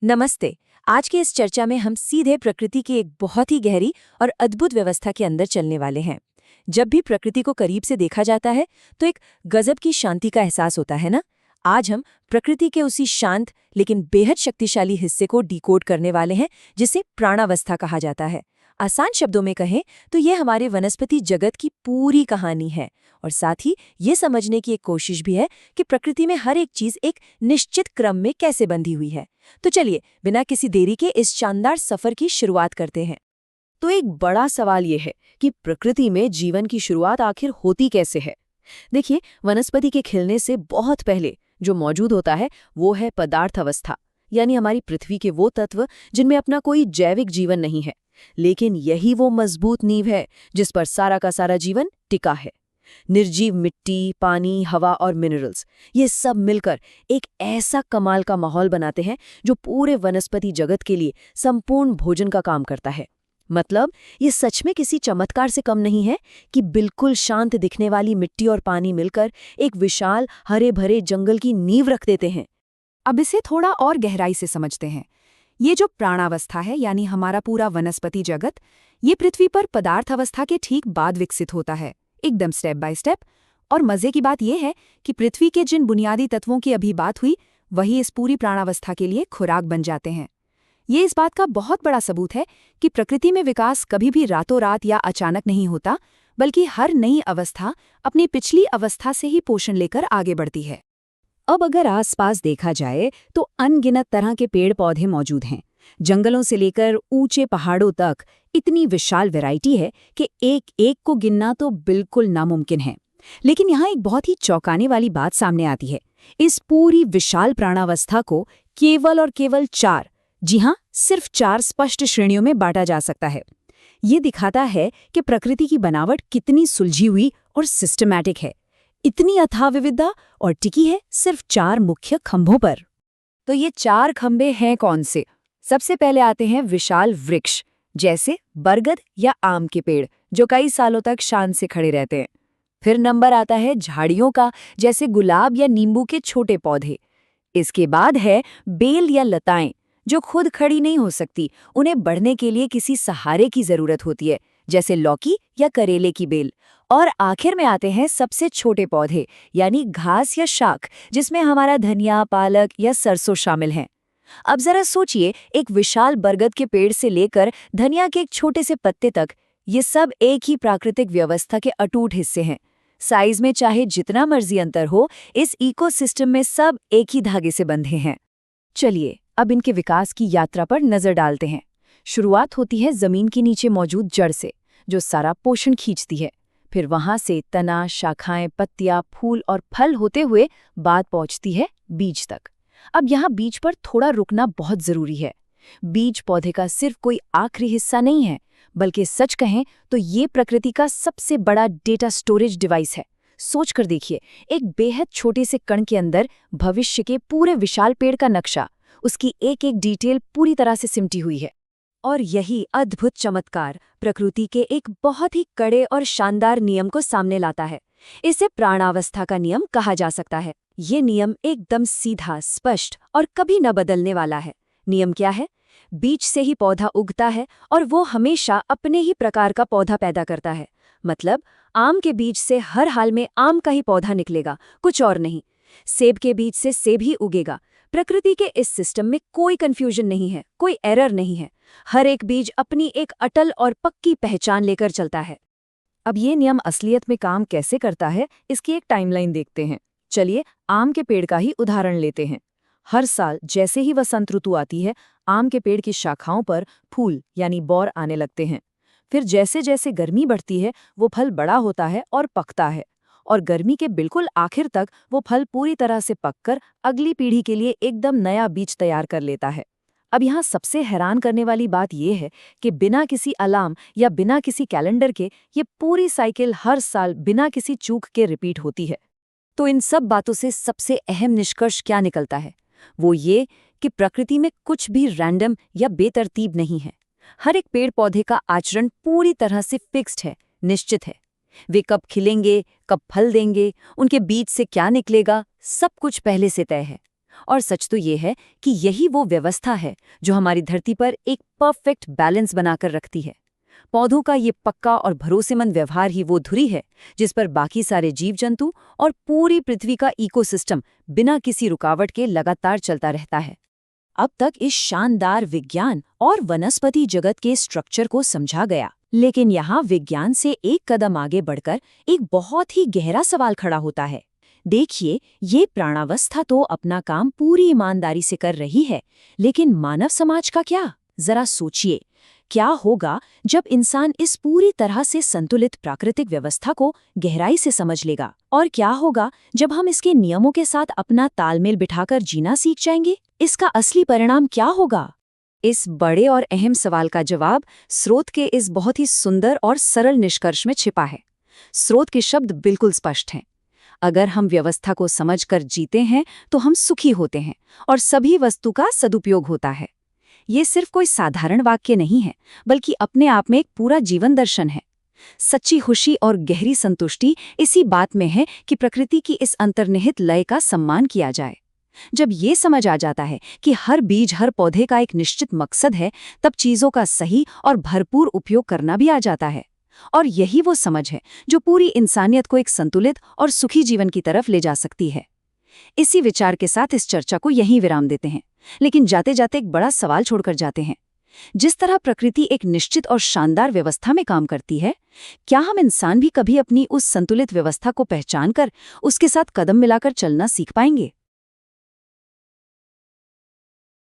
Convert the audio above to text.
नमस्ते। आज की इस चर्चा में हम सीधे प्रकृति की एक बहुत ही गहरी और अद्भुत व्यवस्था के अंदर चलने वाले हैं। जब भी प्रकृति को करीब से देखा जाता है तो एक गजब की शांति का एहसास होता है ना। आज हम प्रकृति के उसी शांत लेकिन बेहद शक्तिशाली हिस्से को डिकोड करने वाले हैं, जिसे प्राणावस्था कहा जाता है। आसान शब्दों में कहें तो ये हमारे वनस्पति जगत की पूरी कहानी है और साथ ही ये समझने की एक कोशिश भी है कि प्रकृति में हर एक चीज एक निश्चित क्रम में कैसे बंधी हुई है। तो चलिए बिना किसी देरी के इस शानदार सफर की शुरुआत करते हैं। तो एक बड़ा सवाल ये है कि प्रकृति में जीवन की शुरुआत आखिर होती कैसे है। देखिए, वनस्पति के खिलने से बहुत पहले जो मौजूद होता है वो है पदार्थ अवस्था, यानी हमारी पृथ्वी के वो तत्व जिनमें अपना कोई जैविक जीवन नहीं है, लेकिन यही वो मजबूत नींव है जिस पर सारा का सारा जीवन टिका है। निर्जीव मिट्टी, पानी, हवा और मिनरल्स, ये सब मिलकर एक ऐसा कमाल का माहौल बनाते हैं जो पूरे वनस्पति जगत के लिए संपूर्ण भोजन का काम करता है। मतलब ये सच में किसी चमत्कार से कम नहीं है कि बिल्कुल शांत दिखने वाली मिट्टी और पानी मिलकर एक विशाल हरे भरे जंगल की नींव रख देते हैं। अब इसे थोड़ा और गहराई से समझते हैं। ये जो प्राणावस्था है, यानी हमारा पूरा वनस्पति जगत, ये पृथ्वी पर पदार्थ अवस्था के ठीक बाद विकसित होता है, एकदम स्टेप बाय स्टेप। और मजे की बात यह है कि पृथ्वी के जिन बुनियादी तत्वों की अभी बात हुई, वही इस पूरी प्राणावस्था के लिए खुराक बन जाते हैं। ये इस बात का बहुत बड़ा सबूत है कि प्रकृति में विकास कभी भी रातों रात या अचानक नहीं होता, बल्कि हर नई अवस्था अपनी पिछली अवस्था से ही पोषण लेकर आगे बढ़ती है। अब अगर आसपास देखा जाए तो अनगिनत तरह के पेड़ पौधे मौजूद हैं। जंगलों से लेकर ऊंचे पहाड़ों तक इतनी विशाल वैरायटी है कि एक एक को गिनना तो बिल्कुल नामुमकिन है। लेकिन यहाँ एक बहुत ही चौंकाने वाली बात सामने आती है। इस पूरी विशाल प्राणावस्था को केवल और केवल 4, जी हाँ, सिर्फ 4 स्पष्ट श्रेणियों में बांटा जा सकता है। ये दिखाता है कि प्रकृति की बनावट कितनी सुलझी हुई और सिस्टमैटिक है। इतनी अथाह विविधता और टिकी है सिर्फ 4 मुख्य खंभों पर। तो ये 4 खंभे हैं कौन से? सबसे पहले आते हैं विशाल वृक्ष, जैसे बरगद या आम के पेड़, जो कई सालों तक शान से खड़े रहते हैं। फिर नंबर आता है झाड़ियों का, जैसे गुलाब या नींबू के छोटे पौधे। इसके बाद है बेल या लताएं, जो खुद खड़ी नहीं हो सकती, उन्हें बढ़ने के लिए किसी सहारे की जरूरत होती है, जैसे लौकी या करेले की बेल। और आखिर में आते हैं सबसे छोटे पौधे, यानी घास या शाक, जिसमें हमारा धनिया, पालक या सरसों शामिल हैं। अब जरा सोचिए, एक विशाल बरगद के पेड़ से लेकर धनिया के एक छोटे से पत्ते तक, ये सब एक ही प्राकृतिक व्यवस्था के अटूट हिस्से हैं। साइज में चाहे जितना मर्जी अंतर हो, इस इकोसिस्टम में सब एक ही धागे से बंधे हैं। चलिए अब इनके विकास की यात्रा पर नजर डालते हैं। शुरुआत होती है जमीन के नीचे मौजूद जड़ से, जो सारा पोषण खींचती है। फिर वहां से तना, शाखाएं, पत्तियां, फूल और फल होते हुए बात पहुंचती है बीज तक। अब यहाँ बीज पर थोड़ा रुकना बहुत जरूरी है। बीज पौधे का सिर्फ कोई आखिरी हिस्सा नहीं है, बल्कि सच कहें तो ये प्रकृति का सबसे बड़ा डेटा स्टोरेज डिवाइस है। सोच कर देखिए, एक बेहद छोटे से कण के अंदर भविष्य के पूरे विशाल पेड़ का नक्शा, उसकी एक एक डिटेल पूरी तरह से सिमटी हुई है। और यही अद्भुत चमत्कार प्रकृति के एक बहुत ही कड़े और शानदार नियम को सामने लाता है। इसे प्राणावस्था का नियम कहा जा सकता है। ये नियम एकदम सीधा, स्पष्ट और कभी न बदलने वाला है। नियम क्या है? बीज से ही पौधा उगता है और वो हमेशा अपने ही प्रकार का पौधा पैदा करता है। मतलब आम के बीज से हर हाल में आम का ही पौधा निकलेगा, कुछ और नहीं। सेब के बीज से सेब ही उगेगा। प्रकृति के इस सिस्टम में कोई कंफ्यूजन नहीं है, कोई एरर नहीं है। हर एक बीज अपनी एक अटल और पक्की पहचान लेकर चलता है। अब ये नियम असलियत में काम कैसे करता है, इसकी एक टाइमलाइन देखते हैं। चलिए आम के पेड़ का ही उदाहरण लेते हैं। हर साल जैसे ही वसंत ऋतु आती है, आम के पेड़ की शाखाओं पर फूल यानी बौर आने लगते हैं। फिर जैसे जैसे गर्मी बढ़ती है, वो फल बड़ा होता है और पकता है, और गर्मी के बिल्कुल आखिर तक वो फल पूरी तरह से पककर अगली पीढ़ी के लिए एकदम नया बीज तैयार कर लेता है। अब यहाँ सबसे हैरान करने वाली बात यह है कि बिना किसी अलार्म या बिना किसी कैलेंडर के ये पूरी साइकिल हर साल बिना किसी चूक के रिपीट होती है। तो इन सब बातों से सबसे अहम निष्कर्ष क्या निकलता है? वो ये कि प्रकृति में कुछ भी रैंडम या बेतरतीब नहीं है। हर एक पेड़ पौधे का आचरण पूरी तरह से फिक्स्ड है, निश्चित है। वे कब खिलेंगे, कब फल देंगे, उनके बीज से क्या निकलेगा, सब कुछ पहले से तय है। और सच तो ये है कि यही वो व्यवस्था है जो हमारी धरती पर एक परफेक्ट बैलेंस बनाकर रखती है। पौधों का ये पक्का और भरोसेमंद व्यवहार ही वो धुरी है जिस पर बाकी सारे जीव जंतु और पूरी पृथ्वी का इकोसिस्टम बिना किसी रुकावट के लगातार चलता रहता है। अब तक इस शानदार विज्ञान और वनस्पति जगत के स्ट्रक्चर को समझा गया, लेकिन यहाँ विज्ञान से एक कदम आगे बढ़कर एक बहुत ही गहरा सवाल खड़ा होता है। देखिए, ये प्राणावस्था तो अपना काम पूरी ईमानदारी से कर रही है, लेकिन मानव समाज का क्या? जरा सोचिए, क्या होगा जब इंसान इस पूरी तरह से संतुलित प्राकृतिक व्यवस्था को गहराई से समझ लेगा? और क्या होगा जब हम इसके नियमों के साथ अपना तालमेल बिठाकर जीना सीख जाएंगे? इसका असली परिणाम क्या होगा? इस बड़े और अहम सवाल का जवाब स्रोत के इस बहुत ही सुंदर और सरल निष्कर्ष में छिपा है। स्रोत के शब्द बिल्कुल स्पष्ट हैं। अगर हम व्यवस्था को समझकर जीते हैं तो हम सुखी होते हैं और सभी वस्तु का सदुपयोग होता है। ये सिर्फ कोई साधारण वाक्य नहीं है, बल्कि अपने आप में एक पूरा जीवन दर्शन है। सच्ची खुशी और गहरी संतुष्टि इसी बात में है कि प्रकृति की इस अंतर्निहित लय का सम्मान किया जाए। जब ये समझ आ जाता है कि हर बीज, हर पौधे का एक निश्चित मकसद है, तब चीजों का सही और भरपूर उपयोग करना भी आ जाता है। और यही वो समझ है जो पूरी इंसानियत को एक संतुलित और सुखी जीवन की तरफ ले जा सकती है। इसी विचार के साथ इस चर्चा को यहीं विराम देते हैं, लेकिन जाते जाते एक बड़ा सवाल छोड़कर जाते हैं। जिस तरह प्रकृति एक निश्चित और शानदार व्यवस्था में काम करती है, क्या हम इंसान भी कभी अपनी उस संतुलित व्यवस्था को पहचान कर उसके साथ कदम मिलाकर चलना सीख पाएंगे?